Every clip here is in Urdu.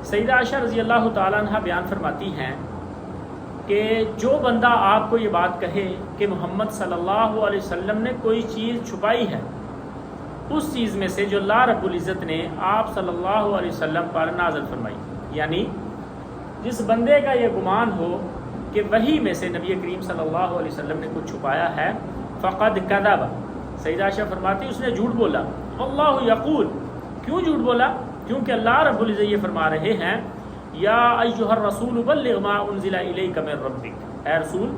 سیدہ عائشہ رضی اللہ تعالیٰ عنہ بیان فرماتی ہیں کہ جو بندہ آپ کو یہ بات کہے کہ محمد صلی اللہ علیہ وسلم نے کوئی چیز چھپائی ہے اس چیز میں سے جو اللہ رب العزت نے آپ صلی اللہ علیہ وسلم پر نازل فرمائی، یعنی جس بندے کا یہ گمان ہو کہ وحی میں سے نبی کریم صلی اللہ علیہ وسلم نے کچھ چھپایا ہے، فقد کذب، سیدہ عائشہ فرماتی اس نے جھوٹ بولا۔ اللہ یقول، کیوں جھوٹ بولا؟ کیونکہ اللہ رب العزت یہ فرما رہے ہیں یا ایھا الرسول بلغ ما انزل الیک من ربک، اے رسول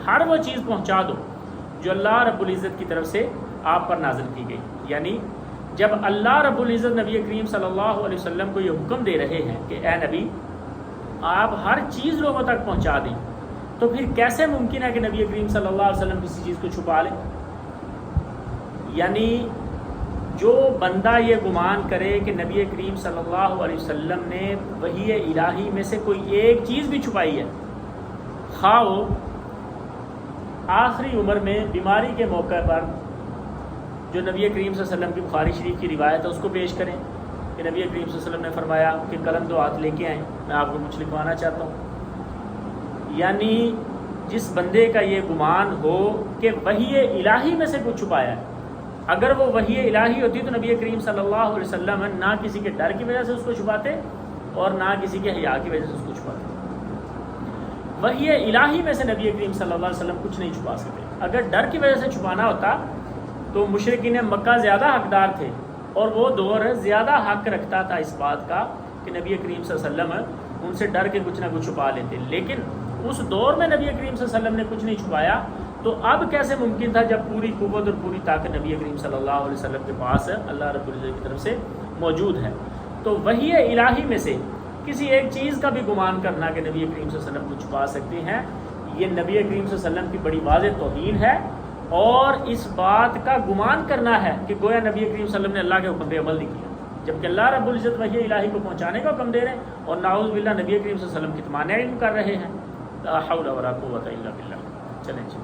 ہر وہ چیز پہنچا دو جو اللہ رب العزت کی طرف سے آپ پر نازل کی گئی۔ یعنی جب اللہ رب العزت نبی کریم صلی اللہ علیہ وسلم کو یہ حکم دے رہے ہیں کہ اے نبی آپ ہر چیز لوگوں تک پہنچا دیں، تو پھر کیسے ممکن ہے کہ نبی کریم صلی اللہ علیہ وسلم کسی چیز کو چھپا لیں؟ یعنی جو بندہ یہ گمان کرے کہ نبی کریم صلی اللہ علیہ وسلم نے وحی الہی میں سے کوئی ایک چیز بھی چھپائی ہے، خواہ وہ آخری عمر میں بیماری کے موقع پر جو نبی کریم صلی اللہ علیہ وسلم کی بخاری شریف کی روایت ہے اس کو پیش کریں کہ نبی کریم صلی اللہ علیہ وسلم نے فرمایا کہ قلم دو ہاتھ لے کے آئیں، میں آپ کو کچھ لکھوانا چاہتا ہوں۔ یعنی جس بندے کا یہ گمان ہو کہ وحی الہی میں سے کچھ چھپایا ہے، اگر وہ وحی الہی ہوتی تو نبی کریم صلی اللہ علیہ وسلم نہ کسی کے ڈر کی وجہ سے اس کو چھپاتے اور نہ کسی کے حیا کی وجہ سے اس کو چھپاتے۔ وحی الہی میں سے نبی کریم صلی اللہ علیہ وسلم کچھ نہیں چھپا سکتے۔ اگر ڈر کی وجہ سے چھپانا ہوتا تو مشرکین مکہ زیادہ حقدار تھے اور وہ دور زیادہ حق رکھتا تھا اس بات کا کہ نبی کریم صلی اللہ علیہ وسلم ان سے ڈر کے کچھ نہ کچھ چھپا لیتے، لیکن اس دور میں نبی کریم صلی اللہ علیہ وسلم نے کچھ نہیں چھپایا، تو اب کیسے ممکن تھا جب پوری قوت اور پوری طاقت نبی کریم صلی اللہ علیہ وسلم کے پاس اللہ رب العزت کی طرف سے موجود ہے؟ تو وحی الہی میں سے کسی ایک چیز کا بھی گمان کرنا کہ نبی کریم صلی اللہ علیہ وسلم کو چھپا سکتے ہیں، یہ نبی کریم صلی اللہ علیہ وسلم کی بڑی واضح توہین ہے، اور اس بات کا گمان کرنا ہے کہ گویا نبی کریم صلی اللہ علیہ وسلم نے اللہ کے حکم پہ عمل نہیں کیا، جبکہ اللہ رب العزت وحی الہی کو پہنچانے کا حکم دے رہے ہیں اور نعوذ باللہ نبی کریم صلی اللہ علیہ وسلم کی تمانع علم کر رہے ہیں۔ لا حول ولا قوت الا باللہ۔ چلیں جی۔